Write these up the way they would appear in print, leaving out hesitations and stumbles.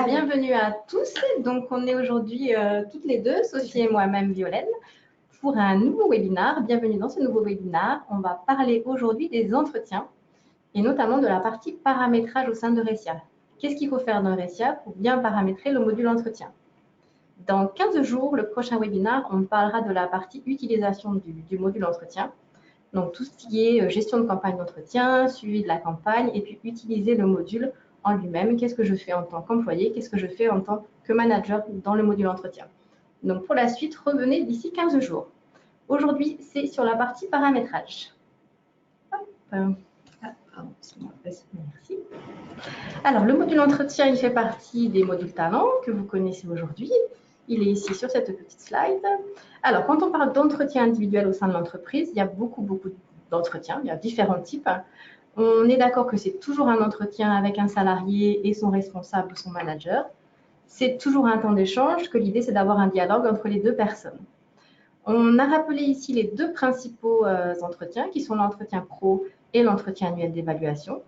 Bienvenue à tous. Donc, on est aujourd'hui toutes les deux, Sophie et moi-même, Violaine, pour un nouveau webinaire. Bienvenue dans ce nouveau webinaire. On va parler aujourd'hui des entretiens et notamment de la partie paramétrage au sein de Ressia. Qu'est-ce qu'il faut faire dans Ressia pour bien paramétrer le module entretien? Dans 15 jours, le prochain webinaire, on parlera de la partie utilisation du module entretien. Donc, tout ce qui est gestion de campagne d'entretien, suivi de la campagne et puis utiliser le module en lui-même. Qu'est-ce que je fais en tant qu'employé? Qu'est-ce que je fais en tant que manager dans le module entretien? Donc, pour la suite, revenez d'ici 15 jours. Aujourd'hui, c'est sur la partie paramétrage. Merci. Alors, le module entretien, il fait partie des modules talents que vous connaissez aujourd'hui. Il est ici sur cette petite slide. Alors, quand on parle d'entretien individuel au sein de l'entreprise, il y a beaucoup d'entretiens. Il y a différents types. On est d'accord que c'est toujours un entretien avec un salarié et son responsable ou son manager. C'est toujours un temps d'échange, que l'idée, c'est d'avoir un dialogue entre les deux personnes. On a rappelé ici les deux principaux entretiens, qui sont l'entretien pro et l'entretien annuel d'évaluation.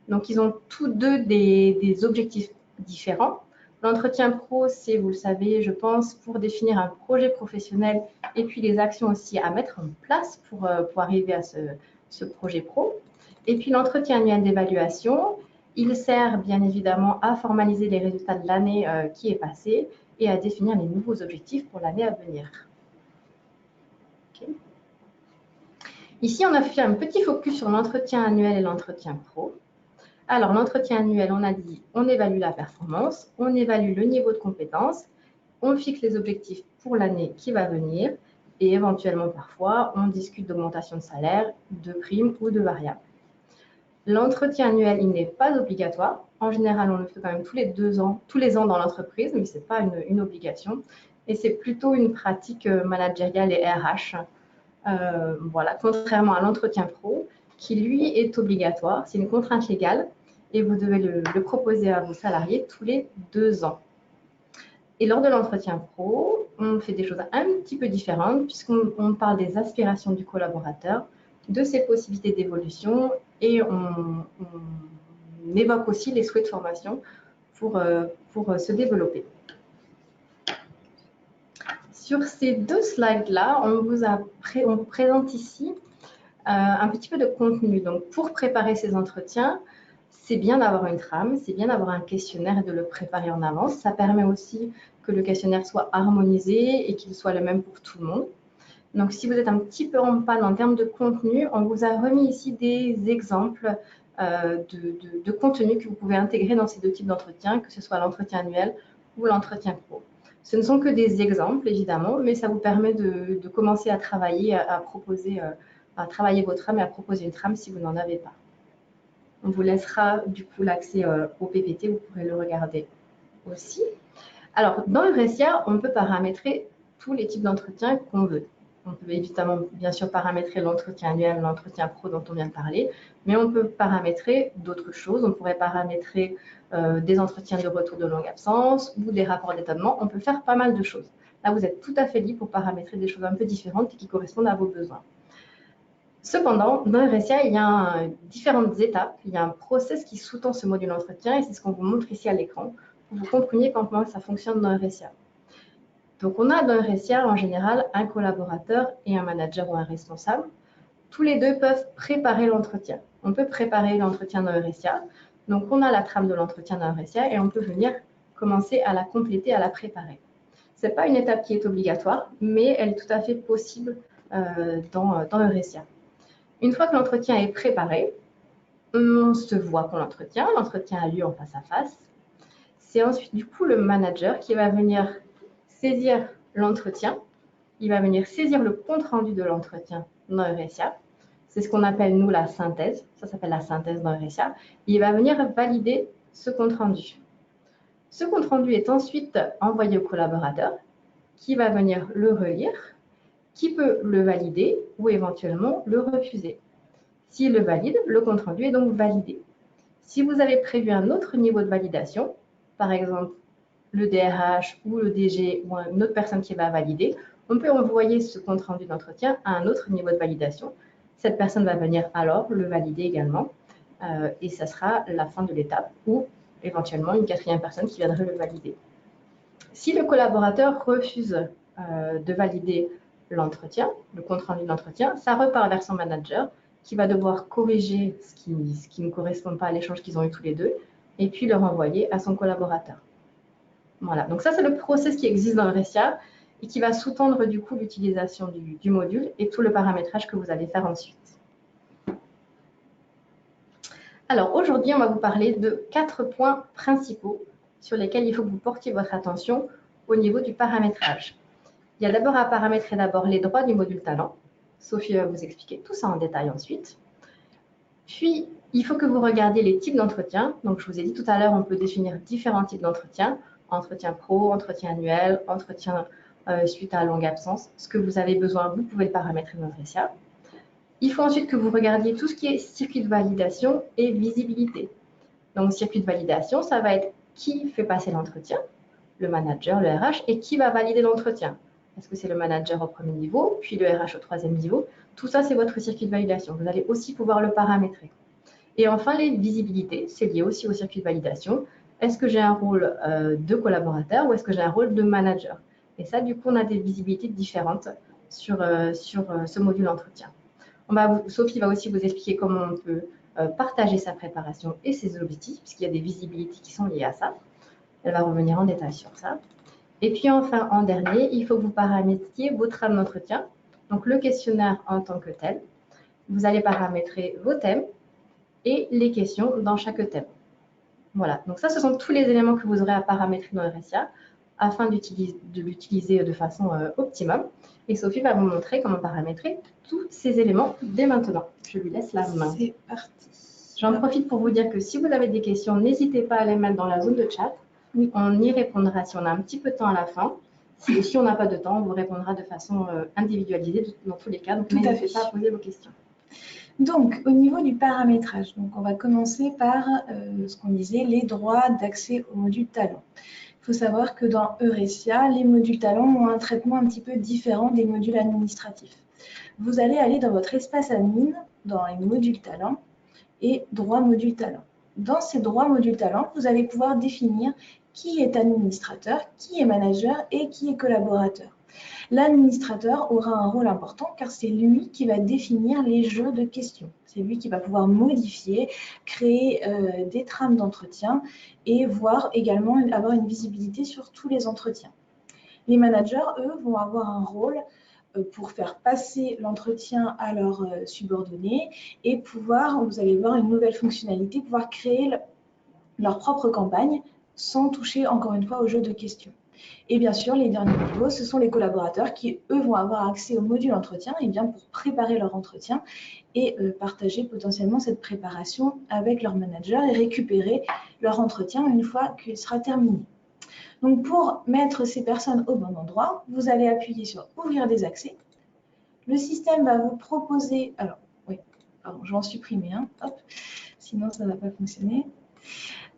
Donc, ils ont tous deux des objectifs différents. L'entretien pro, c'est, vous le savez, je pense, pour définir un projet professionnel et puis les actions aussi à mettre en place pour arriver à ce projet pro. Et puis, l'entretien annuel d'évaluation, il sert bien évidemment à formaliser les résultats de l'année qui est passée et à définir les nouveaux objectifs pour l'année à venir. Okay. Ici, on a fait un petit focus sur l'entretien annuel et l'entretien pro. Alors, l'entretien annuel, on a dit, on évalue la performance, on évalue le niveau de compétence, on fixe les objectifs pour l'année qui va venir et éventuellement, parfois, on discute d'augmentation de salaire, de primes ou de variables. L'entretien annuel, il n'est pas obligatoire. En général, on le fait quand même tous les ans dans l'entreprise, mais ce n'est pas une obligation. Et c'est plutôt une pratique managériale et RH. Voilà, contrairement à l'entretien pro, qui lui est obligatoire. C'est une contrainte légale et vous devez le proposer à vos salariés tous les 2 ans. Et lors de l'entretien pro, on fait des choses un petit peu différentes puisqu'on parle des aspirations du collaborateur, de ses possibilités d'évolution et on évoque aussi les souhaits de formation pour se développer. Sur ces deux slides-là, on vous présente ici un petit peu de contenu. Donc, pour préparer ces entretiens, c'est bien d'avoir une trame, c'est bien d'avoir un questionnaire et de le préparer en avance. Ça permet aussi que le questionnaire soit harmonisé et qu'il soit le même pour tout le monde. Donc, si vous êtes un petit peu en panne en termes de contenu, on vous a remis ici des exemples de contenu que vous pouvez intégrer dans ces deux types d'entretiens, que ce soit l'entretien annuel ou l'entretien pro. Ce ne sont que des exemples, évidemment, mais ça vous permet de commencer à travailler, à travailler votre trame et à proposer une trame si vous n'en avez pas. On vous laissera du coup l'accès au PPT, vous pourrez le regarder aussi. Alors, dans Ressia, on peut paramétrer tous les types d'entretiens qu'on veut. On peut évidemment, bien sûr, paramétrer l'entretien annuel, l'entretien pro dont on vient de parler, mais on peut paramétrer d'autres choses. On pourrait paramétrer des entretiens de retour de longue absence ou des rapports d'étonnement. On peut faire pas mal de choses. Là, vous êtes tout à fait libre pour paramétrer des choses un peu différentes et qui correspondent à vos besoins. Cependant, dans Ressia, il y a différentes étapes. Il y a un process qui sous-tend ce module entretien et c'est ce qu'on vous montre ici à l'écran pour que vous compreniez comment ça fonctionne dans Ressia. Donc, on a dans Ressia, en général, un collaborateur et un manager ou un responsable. Tous les deux peuvent préparer l'entretien. On peut préparer l'entretien dans Ressia. Donc, on a la trame de l'entretien dans Ressia et on peut venir commencer à la compléter, à la préparer. Ce n'est pas une étape qui est obligatoire, mais elle est tout à fait possible dans Ressia. Une fois que l'entretien est préparé, on se voit pour l'entretien. L'entretien a lieu en face à face. C'est ensuite, du coup, le manager qui va venir saisir l'entretien. Il va venir saisir le compte-rendu de l'entretien dans Ressia. C'est ce qu'on appelle, nous, la synthèse. Ça s'appelle la synthèse dans Ressia. Il va venir valider ce compte-rendu. Ce compte-rendu est ensuite envoyé au collaborateur qui va venir le relire, qui peut le valider ou éventuellement le refuser. S'il le valide, le compte-rendu est donc validé. Si vous avez prévu un autre niveau de validation, par exemple le DRH ou le DG ou une autre personne qui va valider, on peut envoyer ce compte-rendu d'entretien à un autre niveau de validation. Cette personne va venir alors le valider également et ça sera la fin de l'étape ou éventuellement une quatrième personne qui viendrait le valider. Si le collaborateur refuse de valider l'entretien, le compte-rendu de l'entretien, ça repart vers son manager qui va devoir corriger ce qui ne correspond pas à l'échange qu'ils ont eu tous les deux et puis le renvoyer à son collaborateur. Voilà, donc ça c'est le process qui existe dans Eurecia et qui va sous-tendre du coup l'utilisation du module et tout le paramétrage que vous allez faire ensuite. Alors aujourd'hui, on va vous parler de 4 points principaux sur lesquels il faut que vous portiez votre attention au niveau du paramétrage. Il y a d'abord à paramétrer les droits du module talent. Sophie va vous expliquer tout ça en détail ensuite. Puis, il faut que vous regardiez les types d'entretien. Donc, je vous ai dit tout à l'heure, on peut définir différents types d'entretien. Entretien pro, entretien annuel, entretien suite à longue absence. Ce que vous avez besoin, vous pouvez le paramétrer dans Eurecia. Il faut ensuite que vous regardiez tout ce qui est circuit de validation et visibilité. Donc, circuit de validation, ça va être qui fait passer l'entretien, le manager, le RH, et qui va valider l'entretien. Est-ce que c'est le manager au premier niveau, puis le RH au troisième niveau? Tout ça, c'est votre circuit de validation. Vous allez aussi pouvoir le paramétrer. Et enfin, les visibilités, c'est lié aussi au circuit de validation. Est-ce que j'ai un rôle de collaborateur ou est-ce que j'ai un rôle de manager? Et ça, du coup, on a des visibilités différentes sur ce module entretien. Sophie va aussi vous expliquer comment on peut partager sa préparation et ses objectifs, puisqu'il y a des visibilités qui sont liées à ça. Elle va revenir en détail sur ça. Et puis enfin, en dernier, il faut que vous paramétriez vos trames d'entretien, donc le questionnaire en tant que tel. Vous allez paramétrer vos thèmes et les questions dans chaque thème. Voilà, donc ça, ce sont tous les éléments que vous aurez à paramétrer dans Eurecia afin de l'utiliser de façon optimum. Et Sophie va vous montrer comment paramétrer tous ces éléments dès maintenant. Je lui laisse la main. C'est parti. J'en profite pour vous dire que si vous avez des questions, n'hésitez pas à les mettre dans la zone de chat. Oui, on y répondra si on a un petit peu de temps à la fin. Si on n'a pas de temps, on vous répondra de façon individualisée dans tous les cas. Donc, n'hésitez pas à poser vos questions. Donc, au niveau du paramétrage, donc on va commencer par ce qu'on disait, les droits d'accès au module talent. Il faut savoir que dans Eurecia, les modules talent ont un traitement un petit peu différent des modules administratifs. Vous allez aller dans votre espace admin, dans les modules talent et droits module talent. Dans ces droits modules talent, vous allez pouvoir définir qui est administrateur, qui est manager et qui est collaborateur. L'administrateur aura un rôle important car c'est lui qui va définir les jeux de questions. C'est lui qui va pouvoir modifier, créer des trames d'entretien et voir également avoir une visibilité sur tous les entretiens. Les managers, eux, vont avoir un rôle pour faire passer l'entretien à leurs subordonnés et pouvoir, vous allez voir une nouvelle fonctionnalité, pouvoir créer leur propre campagne sans toucher encore une fois au jeu de questions. Et bien sûr, les derniers niveaux, ce sont les collaborateurs qui, eux, vont avoir accès au module entretien et bien pour préparer leur entretien et partager potentiellement cette préparation avec leur manager et récupérer leur entretien une fois qu'il sera terminé. Donc, pour mettre ces personnes au bon endroit, vous allez appuyer sur « Ouvrir des accès ». Le système va vous proposer… Alors, oui, pardon, je vais en supprimer un, hop, sinon ça ne va pas fonctionner.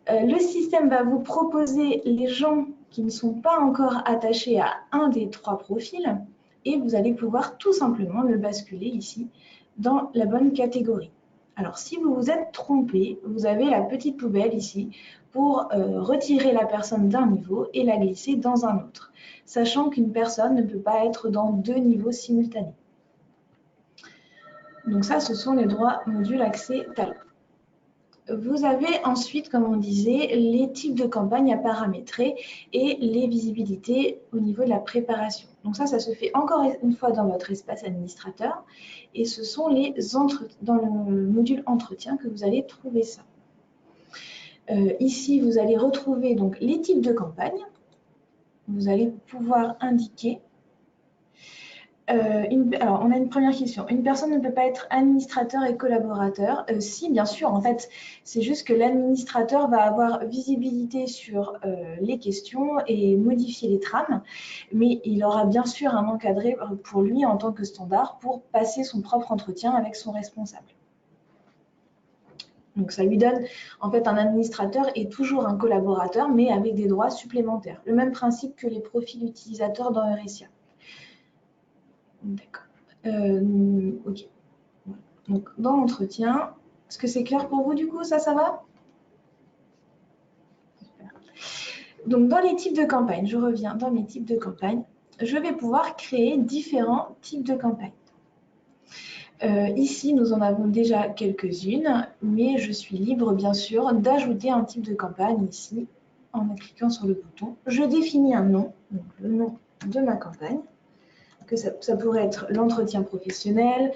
Le système va vous proposer les gens qui ne sont pas encore attachés à un des 3 profils et vous allez pouvoir tout simplement le basculer ici dans la bonne catégorie. Alors, si vous vous êtes trompé, vous avez la petite poubelle ici pour retirer la personne d'un niveau et la glisser dans un autre, sachant qu'une personne ne peut pas être dans 2 niveaux simultanés. Donc ça, ce sont les droits modules accès talent. Vous avez ensuite, comme on disait, les types de campagnes à paramétrer et les visibilités au niveau de la préparation. Donc ça se fait encore une fois dans votre espace administrateur et ce sont dans le module entretien que vous allez trouver ça. Ici, vous allez retrouver donc les types de campagnes. Vous allez pouvoir indiquer… alors, on a une première question. Une personne ne peut pas être administrateur et collaborateur? Si, bien sûr. En fait, c'est juste que l'administrateur va avoir visibilité sur les questions et modifier les trames, mais il aura bien sûr un encadré pour lui en tant que standard pour passer son propre entretien avec son responsable. Donc, ça lui donne, en fait, un administrateur est toujours un collaborateur, mais avec des droits supplémentaires. Le même principe que les profils utilisateurs dans Eurecia. D'accord. Ok. Donc, dans l'entretien, est-ce que c'est clair pour vous du coup? Ça va? Donc, dans les types de campagne, je reviens dans mes types de campagne, je vais pouvoir créer différents types de campagnes. Ici, nous en avons déjà quelques-unes, mais je suis libre, bien sûr, d'ajouter un type de campagne ici, en cliquant sur le bouton. Je définis un nom, donc le nom de ma campagne, que ça pourrait être l'entretien professionnel,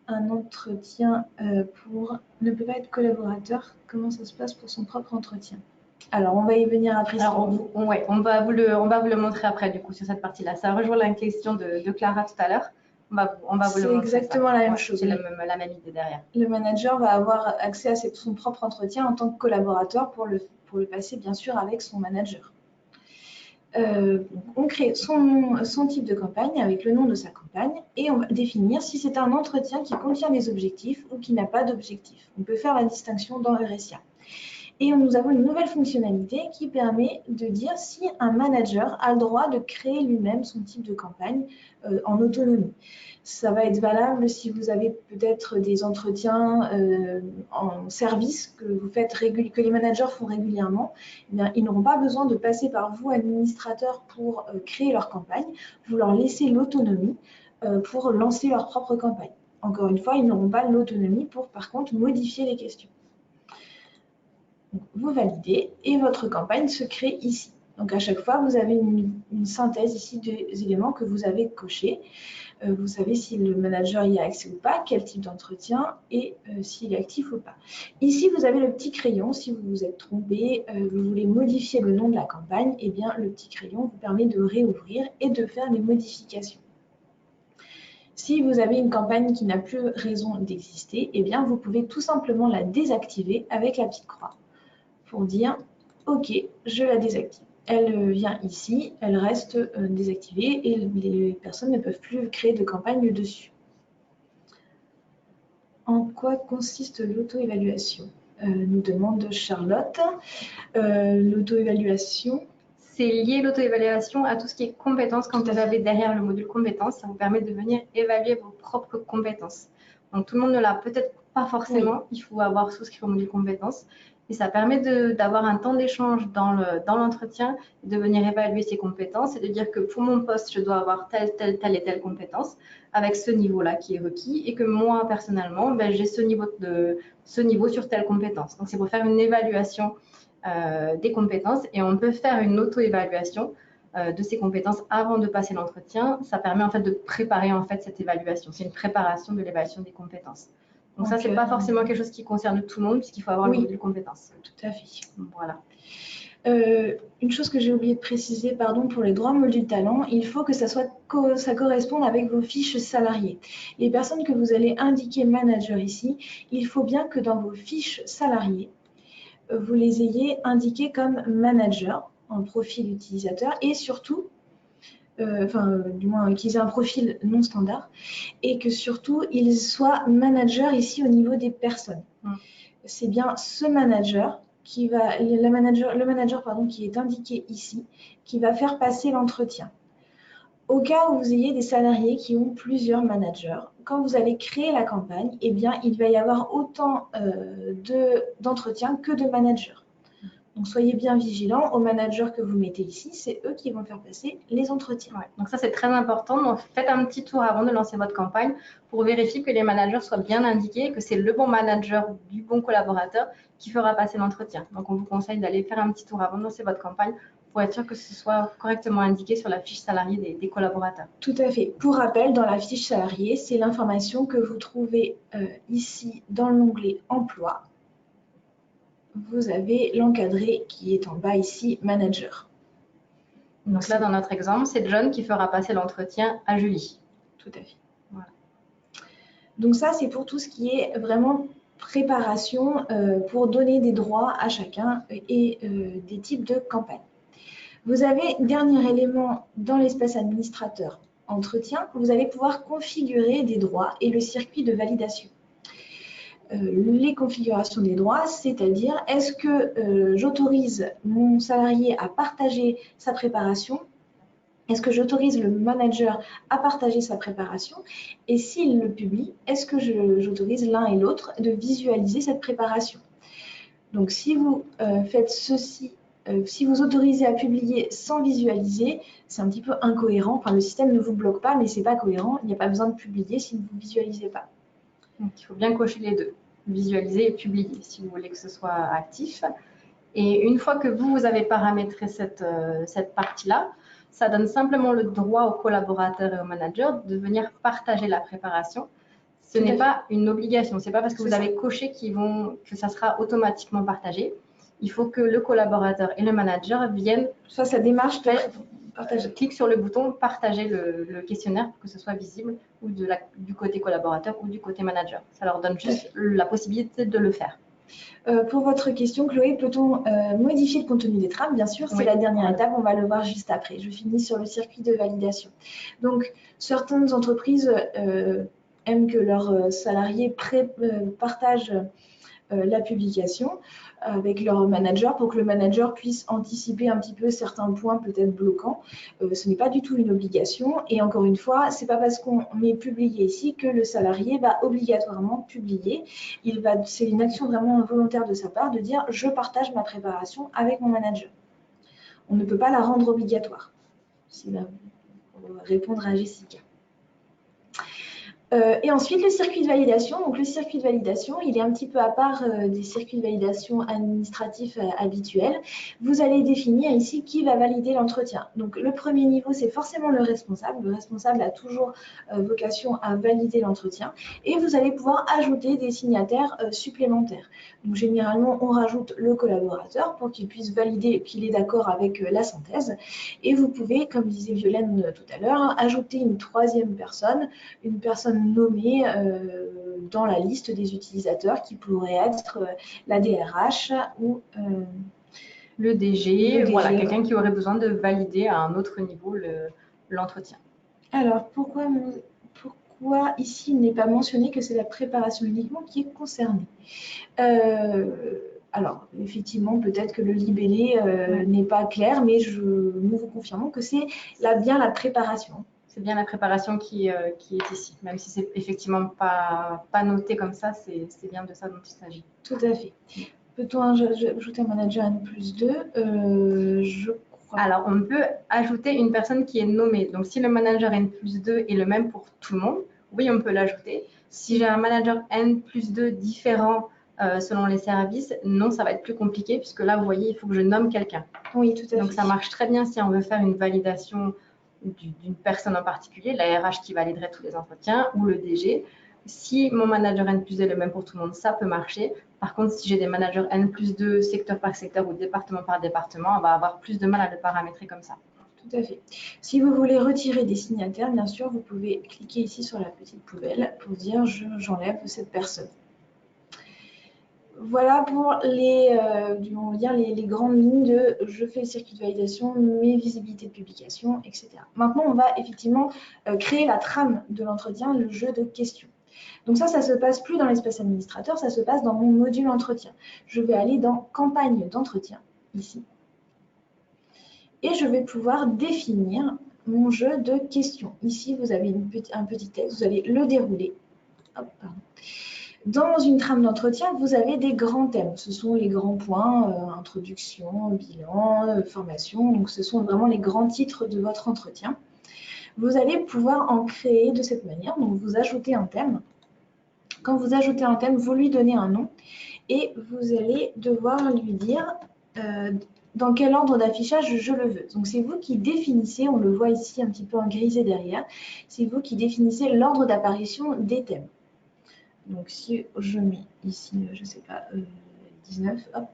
un entretien pour ne peut pas être collaborateur. Comment ça se passe pour son propre entretien? Alors, on va y venir après. Alors, ouais, on va vous le montrer après, du coup, sur cette partie-là. Ça rejoint la question de Clara tout à l'heure. On va vous le montrer. C'est exactement la même chose. C'est la même idée derrière. Le manager va avoir accès à son propre entretien en tant que collaborateur pour le passer, bien sûr, avec son manager. On crée son type de campagne avec le nom de sa campagne et on va définir si c'est un entretien qui contient des objectifs ou qui n'a pas d'objectifs. On peut faire la distinction dans Eurecia. Et nous avons une nouvelle fonctionnalité qui permet de dire si un manager a le droit de créer lui-même son type de campagne en autonomie. Ça va être valable si vous avez peut-être des entretiens en service que les managers font régulièrement. Eh bien, ils n'auront pas besoin de passer par vous, administrateurs, pour créer leur campagne. Vous leur laissez l'autonomie pour lancer leur propre campagne. Encore une fois, ils n'auront pas l'autonomie pour, par contre, modifier les questions. Vous validez et votre campagne se crée ici. Donc à chaque fois, vous avez une synthèse ici des éléments que vous avez cochés. Vous savez si le manager y a accès ou pas, quel type d'entretien et s'il est actif ou pas. Ici, vous avez le petit crayon. Si vous vous êtes trompé, vous voulez modifier le nom de la campagne, eh bien le petit crayon vous permet de réouvrir et de faire des modifications. Si vous avez une campagne qui n'a plus raison d'exister, eh bien vous pouvez tout simplement la désactiver avec la petite croix pour dire « Ok, je la désactive ». Elle vient ici, elle reste désactivée et les personnes ne peuvent plus créer de campagne dessus. En quoi consiste l'auto-évaluation? Nous demande Charlotte. L'auto-évaluation, c'est lié l'auto-évaluation à tout ce qui est compétences. Quand vous avez derrière le module compétences, ça vous permet de venir évaluer vos propres compétences. Donc tout le monde ne l'a peut-être pas forcément, oui. Il faut avoir souscrit au module compétences. Et ça permet d'avoir un temps d'échange dans l'entretien, de venir évaluer ses compétences et de dire que pour mon poste, je dois avoir telle et telle compétence avec ce niveau-là qui est requis et que moi, personnellement, ben, j'ai ce niveau sur telle compétence. Donc, c'est pour faire une évaluation des compétences et on peut faire une auto-évaluation de ces compétences avant de passer l'entretien. Ça permet en fait de préparer en fait cette évaluation. C'est une préparation de l'évaluation des compétences. Donc ça, c'est pas forcément quelque chose qui concerne tout le monde puisqu'il faut avoir le module compétences. Tout à fait. Voilà. Une chose que j'ai oublié de préciser, pardon, pour les droits modules talent, il faut que ça corresponde avec vos fiches salariés. Les personnes que vous allez indiquer manager ici, il faut bien que dans vos fiches salariés, vous les ayez indiquées comme manager en profil utilisateur et surtout, du moins qu'ils aient un profil non standard et que surtout ils soient manager ici au niveau des personnes. C'est bien ce manager qui va, le manager qui est indiqué ici, qui va faire passer l'entretien. Au cas où vous ayez des salariés qui ont plusieurs managers, quand vous allez créer la campagne, eh bien, il va y avoir autant d'entretiens que de managers. Donc, soyez bien vigilants aux managers que vous mettez ici. C'est eux qui vont faire passer les entretiens. Ouais, donc ça, c'est très important. Donc, faites un petit tour avant de lancer votre campagne pour vérifier que les managers soient bien indiqués, que c'est le bon manager du bon collaborateur qui fera passer l'entretien. Donc, on vous conseille d'aller faire un petit tour avant de lancer votre campagne pour être sûr que ce soit correctement indiqué sur la fiche salariée des collaborateurs. Tout à fait. Pour rappel, dans la fiche salariée, c'est l'information que vous trouvez ici dans l'onglet « Emploi ». Vous avez l'encadré qui est en bas ici, manager. Donc là, dans notre exemple, c'est John qui fera passer l'entretien à Julie. Tout à fait. Voilà. Donc ça, c'est pour tout ce qui est vraiment préparation pour donner des droits à chacun et des types de campagnes. Vous avez, dernier élément dans l'espace administrateur entretien, vous allez pouvoir configurer des droits et le circuit de validation. Les configurations des droits, c'est-à-dire est-ce que j'autorise mon salarié à partager sa préparation? Est-ce que j'autorise le manager à partager sa préparation? Et s'il le publie, est-ce que j'autorise l'un et l'autre de visualiser cette préparation? Donc, si vous faites ceci si vous autorisez à publier sans visualiser, c'est un petit peu incohérent. Enfin, le système ne vous bloque pas, mais ce n'est pas cohérent. Il n'y a pas besoin de publier si vous ne visualisez pas. Donc, il faut bien cocher les deux, visualiser et publier, si vous voulez que ce soit actif. Et une fois que vous avez paramétré cette partie-là, ça donne simplement le droit aux collaborateurs et aux managers de venir partager la préparation. Ce n'est pas une obligation. Ce n'est pas parce que vous avez coché que ça sera automatiquement partagé. Il faut que le collaborateur et le manager viennent faire sa démarche de clique sur le bouton partager le questionnaire pour que ce soit visible ou du côté collaborateur ou du côté manager. Ça leur donne juste la possibilité de le faire. Pour votre question, Chloé, peut-on modifier le contenu des trames? Bien sûr, c'est la dernière étape, on va le voir juste après. Je finis sur le circuit de validation. Donc, certaines entreprises aiment que leurs salariés partagent la publication avec leur manager pour que le manager puisse anticiper un petit peu certains points peut-être bloquants. Ce n'est pas du tout une obligation et encore une fois, c'est pas parce qu'on met publier ici que le salarié va obligatoirement publier. C'est une action vraiment volontaire de sa part de dire je partage ma préparation avec mon manager. On ne peut pas la rendre obligatoire. C'est là pour répondre à Jessica. Et ensuite, le circuit de validation. Donc, le circuit de validation, il est un petit peu à part des circuits de validation administratifs habituels. Vous allez définir ici qui va valider l'entretien. Donc, le premier niveau, c'est forcément le responsable. Le responsable a toujours vocation à valider l'entretien. Et vous allez pouvoir ajouter des signataires supplémentaires. Donc, généralement, on rajoute le collaborateur pour qu'il puisse valider qu'il est d'accord avec la synthèse. Et vous pouvez, comme disait Violaine tout à l'heure, ajouter une troisième personne, une personne nommée dans la liste des utilisateurs qui pourrait être la DRH ou le DG. Voilà, quelqu'un qui aurait besoin de valider à un autre niveau l'entretien. Alors, pourquoi ici il n'est pas mentionné que c'est la préparation uniquement qui est concernée? Alors, effectivement, peut-être que le libellé n'est pas clair, mais nous vous confirmons que c'est bien la préparation. C'est bien la préparation qui est ici. Même si c'est effectivement pas noté comme ça, c'est bien de ça dont il s'agit. Tout à fait. Peut-on ajouter un manager N+2 je crois. Alors, on peut ajouter une personne qui est nommée. Donc, si le manager N+2 est le même pour tout le monde, oui, on peut l'ajouter. Si j'ai un manager N+2 différent selon les services, non, ça va être plus compliqué puisque là, vous voyez, il faut que je nomme quelqu'un. Oui, tout à fait. Donc, ça marche très bien si on veut faire une validation d'une personne en particulier, la RH qui validerait tous les entretiens ou le DG. Si mon manager N+2 est le même pour tout le monde, ça peut marcher. Par contre, si j'ai des managers N+2 secteur par secteur ou département par département, on va avoir plus de mal à le paramétrer comme ça. Tout à fait. Si vous voulez retirer des signataires, bien sûr, vous pouvez cliquer ici sur la petite poubelle pour dire j'enlève cette personne. Voilà pour les grandes lignes de je fais le circuit de validation, mes visibilités de publication, etc. Maintenant, on va effectivement créer la trame de l'entretien, le jeu de questions. Donc ça se passe plus dans l'espace administrateur, ça se passe dans mon module entretien. Je vais aller dans campagne d'entretien, ici. Et je vais pouvoir définir mon jeu de questions. Ici, vous avez un petit texte, vous allez le dérouler. Hop, pardon. Dans une trame d'entretien, vous avez des grands thèmes. Ce sont les grands points, introduction, bilan, formation. Donc, ce sont vraiment les grands titres de votre entretien. Vous allez pouvoir en créer de cette manière. Donc, vous ajoutez un thème. Quand vous ajoutez un thème, vous lui donnez un nom et vous allez devoir lui dire dans quel ordre d'affichage je le veux. Donc, c'est vous qui définissez, on le voit ici un petit peu en grisé derrière, c'est vous qui définissez l'ordre d'apparition des thèmes. Donc, si je mets ici, je ne sais pas, 19, hop,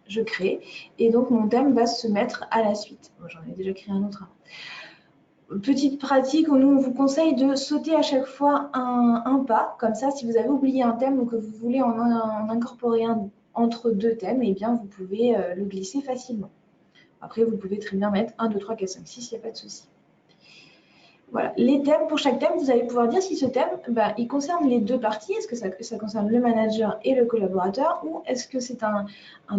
je crée. Et donc, mon thème va se mettre à la suite. Bon, j'en ai déjà créé un autre. Petite pratique, nous, on vous conseille de sauter à chaque fois un pas. Comme ça, si vous avez oublié un thème ou que vous voulez en incorporer un entre deux thèmes, eh bien, vous pouvez le glisser facilement. Après, vous pouvez très bien mettre 1, 2, 3, 4, 5, 6, il n'y a pas de souci. Voilà, les thèmes, pour chaque thème, vous allez pouvoir dire si ce thème, il concerne les deux parties. Est-ce que ça concerne le manager et le collaborateur ou est-ce que c'est un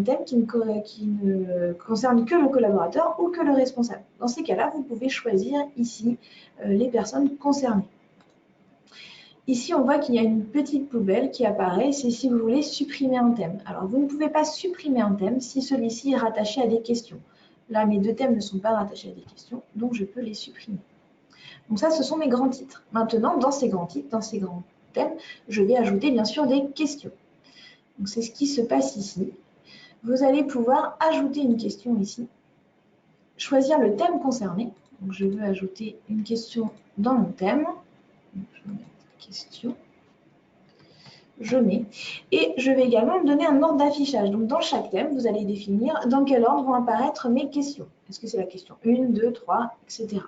thème qui ne concerne que le collaborateur ou que le responsable? Dans ces cas-là, vous pouvez choisir ici les personnes concernées. Ici, on voit qu'il y a une petite poubelle qui apparaît, c'est si vous voulez supprimer un thème. Alors, vous ne pouvez pas supprimer un thème si celui-ci est rattaché à des questions. Là, mes deux thèmes ne sont pas rattachés à des questions, donc je peux les supprimer. Donc ça, ce sont mes grands titres. Maintenant, dans ces grands titres, dans ces grands thèmes, je vais ajouter bien sûr des questions. Donc c'est ce qui se passe ici. Vous allez pouvoir ajouter une question ici, choisir le thème concerné. Donc je veux ajouter une question dans mon thème. Donc, je vais mettre question. Je mets. Et je vais également me donner un ordre d'affichage. Donc dans chaque thème, vous allez définir dans quel ordre vont apparaître mes questions. Est-ce que c'est la question 1, 2, 3, etc.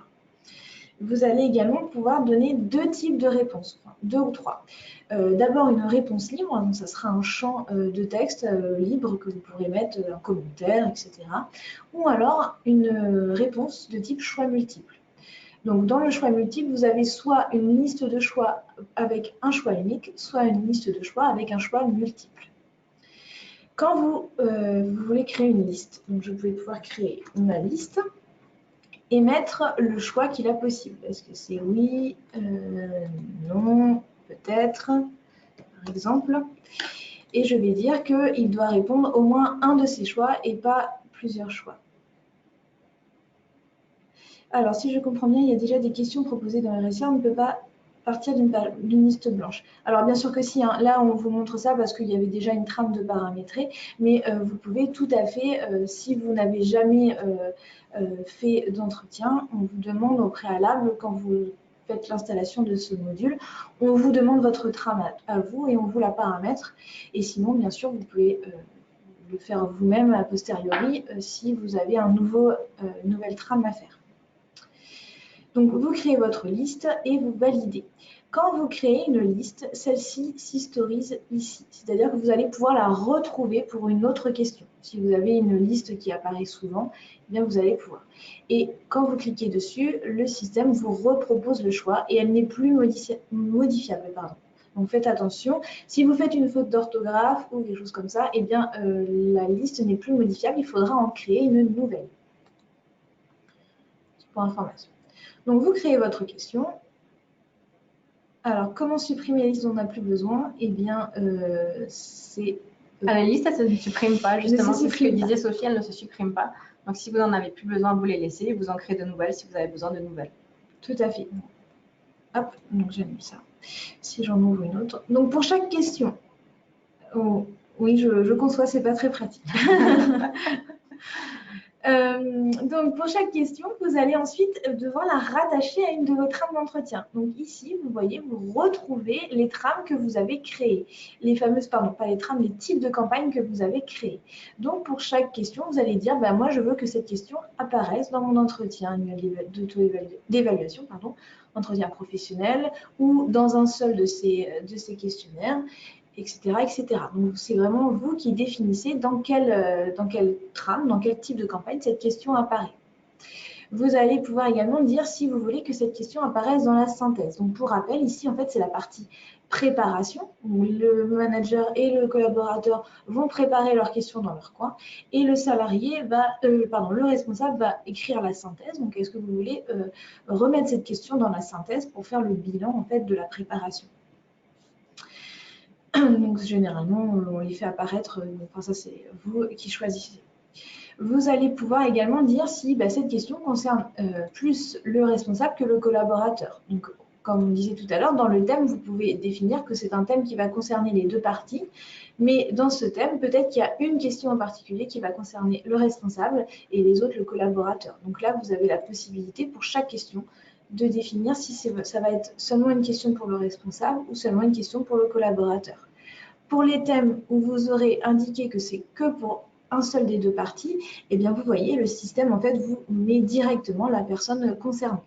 Vous allez également pouvoir donner deux types de réponses, deux ou trois. D'abord une réponse libre, donc ça sera un champ de texte libre que vous pourrez mettre en commentaire, etc. Ou alors une réponse de type choix multiple. Donc dans le choix multiple, vous avez soit une liste de choix avec un choix unique, soit une liste de choix avec un choix multiple. Quand vous voulez créer une liste, donc je vais pouvoir créer ma liste et mettre le choix qu'il a possible. Est-ce que c'est oui, non, peut-être, par exemple. Et je vais dire qu'il doit répondre au moins un de ces choix et pas plusieurs choix. Alors, si je comprends bien, il y a déjà des questions proposées dans le RSA. On ne peut pas partir d'une liste blanche. Alors, bien sûr que si. Hein, là, on vous montre ça parce qu'il y avait déjà une trame de paramétrer. Mais vous pouvez tout à fait, si vous n'avez jamais fait d'entretien, on vous demande au préalable, quand vous faites l'installation de ce module, on vous demande votre trame à vous et on vous la paramètre. Et sinon, bien sûr, vous pouvez le faire vous-même a posteriori si vous avez une nouvelle trame à faire. Donc, vous créez votre liste et vous validez. Quand vous créez une liste, celle-ci s'historise ici. C'est-à-dire que vous allez pouvoir la retrouver pour une autre question. Si vous avez une liste qui apparaît souvent, eh bien vous allez pouvoir. Et quand vous cliquez dessus, le système vous repropose le choix et elle n'est plus modifiable. Donc faites attention. Si vous faites une faute d'orthographe ou des choses comme ça, eh bien la liste n'est plus modifiable. Il faudra en créer une nouvelle. Pour information. Donc, vous créez votre question. Alors, comment supprimer la liste dont on n'a plus besoin? Eh bien, c'est... La liste, elle ne se supprime pas, justement. C'est ce que disait Sophie, elle ne se supprime pas. Donc, si vous n'en avez plus besoin, vous les laissez et vous en créez de nouvelles si vous avez besoin de nouvelles. Tout à fait. Hop, donc j'annule ça. Si j'en ouvre une autre. Donc, pour chaque question, oui, je conçois, c'est pas très pratique. Donc, pour chaque question, vous allez ensuite devoir la rattacher à une de vos trames d'entretien. Donc ici, vous voyez, vous retrouvez les trames que vous avez créées. Les fameuses, pardon, pas les trames, les types de campagnes que vous avez créées. Donc, pour chaque question, vous allez dire, ben, moi, je veux que cette question apparaisse dans mon entretien annuel d'évaluation, entretien professionnel, ou dans un seul de ces questionnaires, etc., etc. Donc, c'est vraiment vous qui définissez dans quelle trame, dans quel type de campagne cette question apparaît. Vous allez pouvoir également dire si vous voulez que cette question apparaisse dans la synthèse. Donc, pour rappel, ici, en fait, c'est la partie préparation, où le manager et le collaborateur vont préparer leurs questions dans leur coin, et le salarié le responsable va écrire la synthèse. Donc, est-ce que vous voulez remettre cette question dans la synthèse pour faire le bilan, en fait, de la préparation? Donc, généralement, on les fait apparaître, enfin ça c'est vous qui choisissez. Vous allez pouvoir également dire si cette question concerne plus le responsable que le collaborateur. Donc, comme on disait tout à l'heure, dans le thème, vous pouvez définir que c'est un thème qui va concerner les deux parties, mais dans ce thème, peut-être qu'il y a une question en particulier qui va concerner le responsable et les autres le collaborateur. Donc là, vous avez la possibilité pour chaque question de définir si ça va être seulement une question pour le responsable ou seulement une question pour le collaborateur. Pour les thèmes où vous aurez indiqué que c'est que pour un seul des deux parties, eh bien vous voyez, le système en fait vous met directement la personne concernée.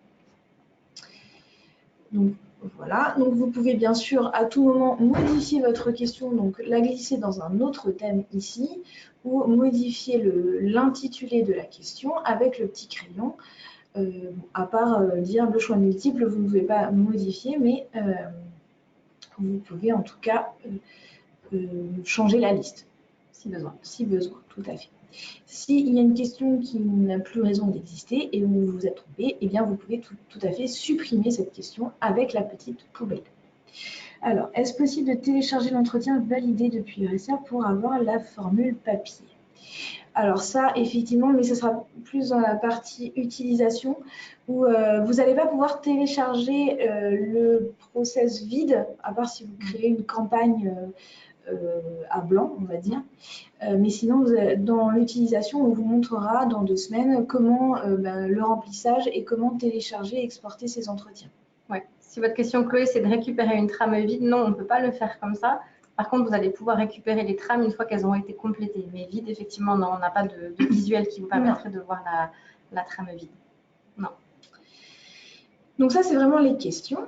Donc voilà, donc vous pouvez bien sûr à tout moment modifier votre question, donc la glisser dans un autre thème ici, ou modifier l'intitulé de la question avec le petit crayon. À part dire le choix multiple, vous ne pouvez pas modifier, mais vous pouvez en tout cas changer la liste, si besoin, tout à fait. S'il y a une question qui n'a plus raison d'exister et où vous vous êtes trompé, eh bien vous pouvez tout à fait supprimer cette question avec la petite poubelle. Alors, est-ce possible de télécharger l'entretien validé depuis Eurecia pour avoir la formule papier? Alors ça, effectivement, mais ce sera plus dans la partie utilisation où vous n'allez pas pouvoir télécharger le process vide, à part si vous créez une campagne à blanc, on va dire. Mais sinon, dans l'utilisation, on vous montrera dans 2 semaines comment le remplissage et comment télécharger et exporter ces entretiens. Ouais. Si votre question, Chloé, c'est de récupérer une trame vide, non, on ne peut pas le faire comme ça. Par contre, vous allez pouvoir récupérer les trames une fois qu'elles ont été complétées. Mais vide, effectivement, non, on n'a pas de visuel qui vous permettrait de voir la trame vide. Non. Donc ça, c'est vraiment les questions.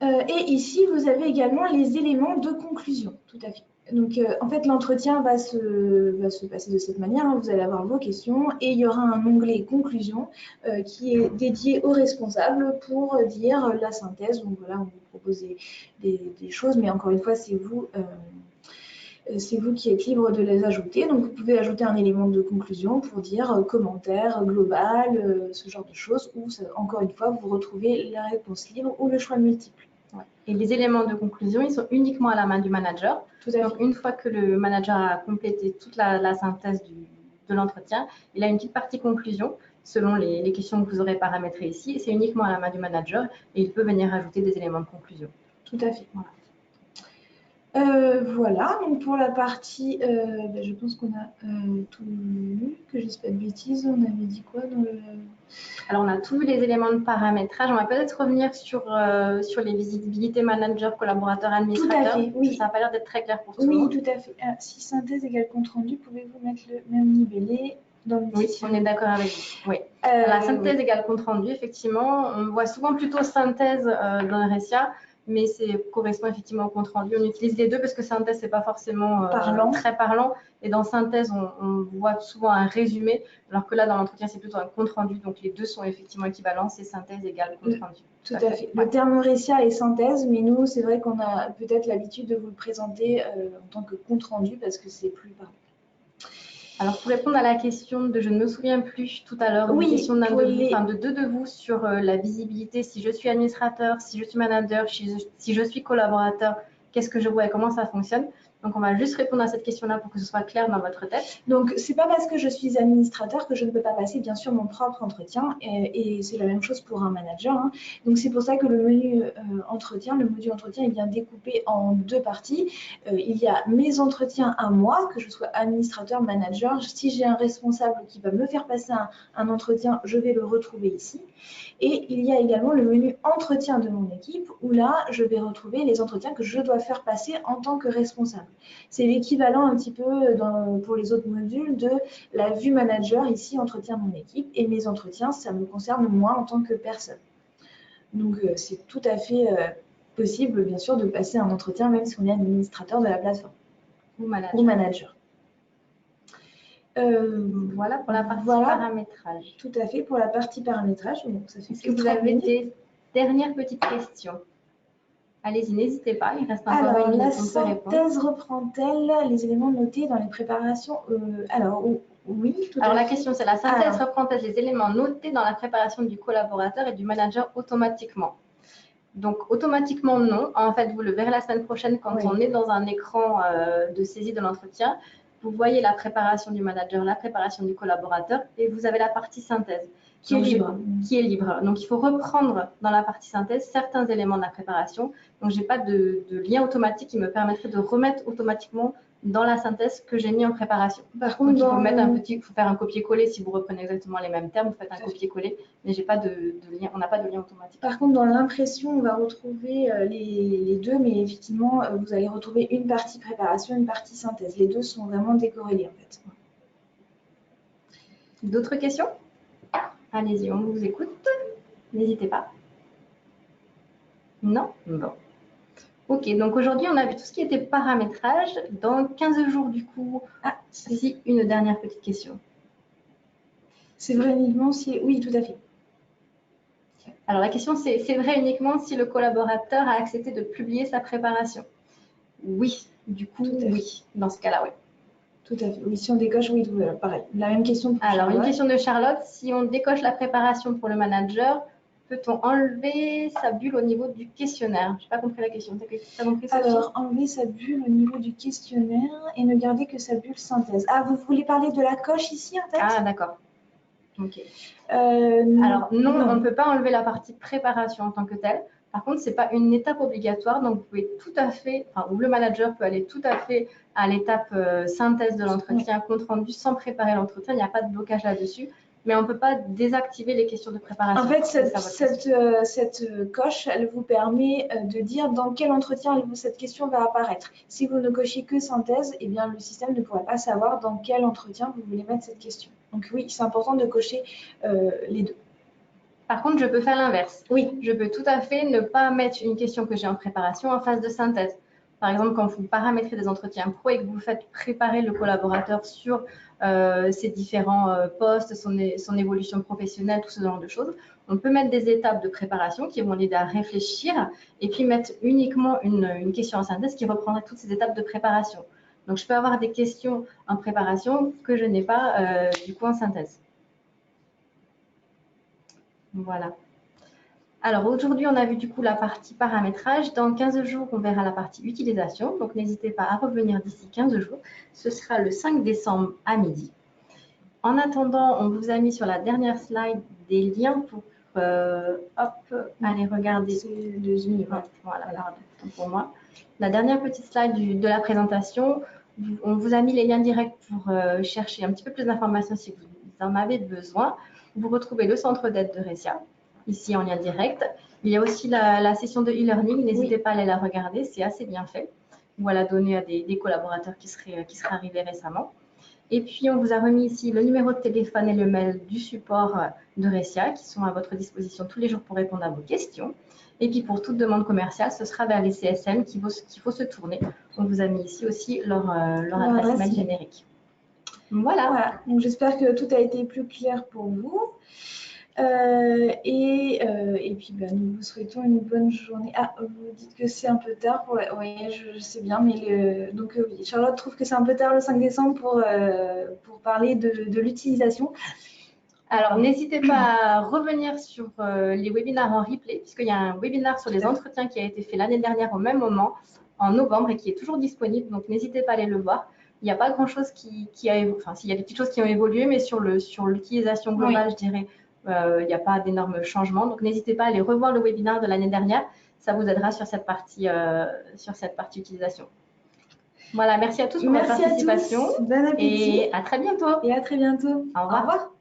Et ici, vous avez également les éléments de conclusion. Tout à fait. Donc, en fait, l'entretien va se passer de cette manière. Vous allez avoir vos questions et il y aura un onglet conclusion qui est dédié aux responsables pour dire la synthèse. Donc voilà, on vous propose des choses, mais encore une fois, c'est vous qui êtes libre de les ajouter. Donc, vous pouvez ajouter un élément de conclusion pour dire commentaire global, ce genre de choses, ou encore une fois, vous retrouvez la réponse libre ou le choix multiple. Ouais. Et les éléments de conclusion, ils sont uniquement à la main du manager. Tout à fait. Donc, une fois que le manager a complété toute la synthèse de l'entretien, il a une petite partie conclusion selon les questions que vous aurez paramétrées ici. Et c'est uniquement à la main du manager et il peut venir ajouter des éléments de conclusion. Tout à fait. Voilà. Voilà, donc pour la partie, je pense qu'on a tout lu, que je ne dise pas de bêtises. On avait dit quoi dans le... Alors, on a tout vu les éléments de paramétrage. On va peut-être revenir sur les visibilités manager, collaborateur, administrateur. Tout à fait, oui. Ça n'a pas l'air d'être très clair pour tout le monde. Oui, tout à fait. Si synthèse égale compte rendu, pouvez-vous mettre le même libellé dans le Oui, on est d'accord avec vous. Oui. La synthèse égale compte rendu, effectivement. On voit souvent plutôt synthèse dans Eurecia, mais ça correspond effectivement au compte rendu. On utilise les deux parce que synthèse, c'est pas forcément très parlant. Et dans synthèse, on voit souvent un résumé, alors que là, dans l'entretien, c'est plutôt un compte rendu. Donc, les deux sont effectivement équivalents. C'est synthèse égale compte rendu. Tout à fait. Le terme Eurecia est synthèse, mais nous, c'est vrai qu'on a peut-être l'habitude de vous le présenter en tant que compte rendu parce que c'est plus parlant. Alors, pour répondre à la question de, je ne me souviens plus tout à l'heure, oui, une question de deux de vous sur la visibilité, si je suis administrateur, si je suis manager, si je suis collaborateur, qu'est-ce que je vois et comment ça fonctionne. Donc, on va juste répondre à cette question-là pour que ce soit clair dans votre tête. Donc, c'est pas parce que je suis administrateur que je ne peux pas passer, bien sûr, mon propre entretien. Et c'est la même chose pour un manager. Hein. Donc, c'est pour ça que le menu entretien, le module entretien, est bien découpé en 2 parties. Il y a mes entretiens à moi, que je sois administrateur, manager. Si j'ai un responsable qui va me faire passer un entretien, je vais le retrouver ici. Et il y a également le menu entretien de mon équipe, où là, je vais retrouver les entretiens que je dois faire passer en tant que responsable. C'est l'équivalent un petit peu pour les autres modules de la vue manager, ici, entretien de mon équipe. Et mes entretiens, ça me concerne moi en tant que personne. Donc, c'est tout à fait possible, bien sûr, de passer un entretien, même si on est administrateur de la plateforme. Ou manager. Voilà pour la partie paramétrage. Tout à fait, pour la partie paramétrage. Donc, ça fait Est-ce que vous avez des dernières petites questions? Allez-y, n'hésitez pas, il reste encore une minute. La synthèse reprend-elle les éléments notés dans les préparations oui, tout Alors, la question, c'est la synthèse reprend-elle les éléments notés dans la préparation du collaborateur et du manager automatiquement? Donc, automatiquement, non. En fait, vous le verrez la semaine prochaine quand on est dans un écran de saisie de l'entretien. Vous voyez la préparation du manager, la préparation du collaborateur et vous avez la partie synthèse qui est libre. Donc, il faut reprendre dans la partie synthèse certains éléments de la préparation. Donc, je n'ai pas de lien automatique qui me permettrait de remettre automatiquement dans la synthèse que j'ai mis en préparation. Par contre, il faut faire un copier-coller si vous reprenez exactement les mêmes termes, vous faites un copier-coller, mais j'ai pas de lien, on n'a pas de lien automatique. Par contre, dans l'impression, on va retrouver les deux, mais effectivement, vous allez retrouver une partie préparation, une partie synthèse. Les deux sont vraiment décorrélés en fait. D'autres questions? Allez-y, on vous écoute. N'hésitez pas. Non? Bon. Ok, donc aujourd'hui, on a vu tout ce qui était paramétrage. Dans 15 jours, du coup, si une dernière petite question. C'est vrai uniquement si... Oui, tout à fait. Alors, la question, c'est vrai uniquement si le collaborateur a accepté de publier sa préparation? Oui, du coup, oui. Dans ce cas-là, oui. Tout à fait. Oui, si on décoche, oui, pareil. La même question pour Charlotte. Une question de Charlotte. Si on décoche la préparation pour le manager, peut-on enlever sa bulle au niveau du questionnaire? Je n'ai pas compris la question. Tu as compris ça? Alors, enlever sa bulle au niveau du questionnaire et ne garder que sa bulle synthèse. Ah, vous voulez parler de la coche ici, en fait? Ah, d'accord. Ok. Non. Alors, non, on ne peut pas enlever la partie préparation en tant que telle. Par contre, ce n'est pas une étape obligatoire. Donc, vous pouvez tout à fait, enfin, ou le manager peut aller tout à fait à l'étape synthèse de l'entretien, compte rendu, sans préparer l'entretien. Il n'y a pas de blocage là-dessus. Mais on ne peut pas désactiver les questions de préparation. En fait, cette coche, elle vous permet de dire dans quel entretien cette question va apparaître. Si vous ne cochez que synthèse, eh bien, le système ne pourra pas savoir dans quel entretien vous voulez mettre cette question. Donc oui, c'est important de cocher les deux. Par contre, je peux faire l'inverse. Oui. Je peux tout à fait ne pas mettre une question que j'ai en préparation en phase de synthèse. Par exemple, quand vous paramétrez des entretiens pro et que vous faites préparer le collaborateur sur ses différents postes, son évolution professionnelle, tout ce genre de choses, on peut mettre des étapes de préparation qui vont l'aider à réfléchir et puis mettre uniquement une question en synthèse qui reprendra toutes ces étapes de préparation. Donc, je peux avoir des questions en préparation que je n'ai pas du coup en synthèse. Voilà. Alors aujourd'hui, on a vu du coup la partie paramétrage. Dans 15 jours, on verra la partie utilisation. Donc n'hésitez pas à revenir d'ici 15 jours. Ce sera le 5 décembre à midi. En attendant, on vous a mis sur la dernière slide des liens pour aller regarder. C'est de Zoom. Voilà, pardon, pour moi. La dernière petite slide de la présentation, on vous a mis les liens directs pour chercher un petit peu plus d'informations si vous en avez besoin. Vous retrouvez le centre d'aide de Recia, ici en lien direct. Il y a aussi la session de e-learning, n'hésitez pas à aller la regarder, c'est assez bien fait. Ou à la donner à des collaborateurs qui seraient arrivés récemment. Et puis, on vous a remis ici le numéro de téléphone et le mail du support de Recia qui sont à votre disposition tous les jours pour répondre à vos questions. Et puis, pour toute demande commerciale, ce sera vers les CSM qu'il faut se tourner. On vous a mis ici aussi leur adresse mail générique. Voilà. Donc, j'espère que tout a été plus clair pour vous. Et puis, nous vous souhaitons une bonne journée. Ah, vous dites que c'est un peu tard. Oui, je sais bien, mais donc oui, Charlotte trouve que c'est un peu tard le 5 décembre pour parler de l'utilisation. Alors, n'hésitez pas à revenir sur les webinaires en replay, puisqu'il y a un webinaire sur les entretiens qui a été fait l'année dernière au même moment, en novembre, et qui est toujours disponible. Donc, n'hésitez pas à aller le voir. Il n'y a pas grand-chose qui a évolué. Enfin, s'il y a des petites choses qui ont évolué, mais sur l'utilisation globale, je dirais, il n'y a pas d'énormes changements. Donc, n'hésitez pas à aller revoir le webinaire de l'année dernière. Ça vous aidera sur cette partie utilisation. Voilà, merci à tous pour votre participation. Bon appétit. Et à très bientôt. Au revoir.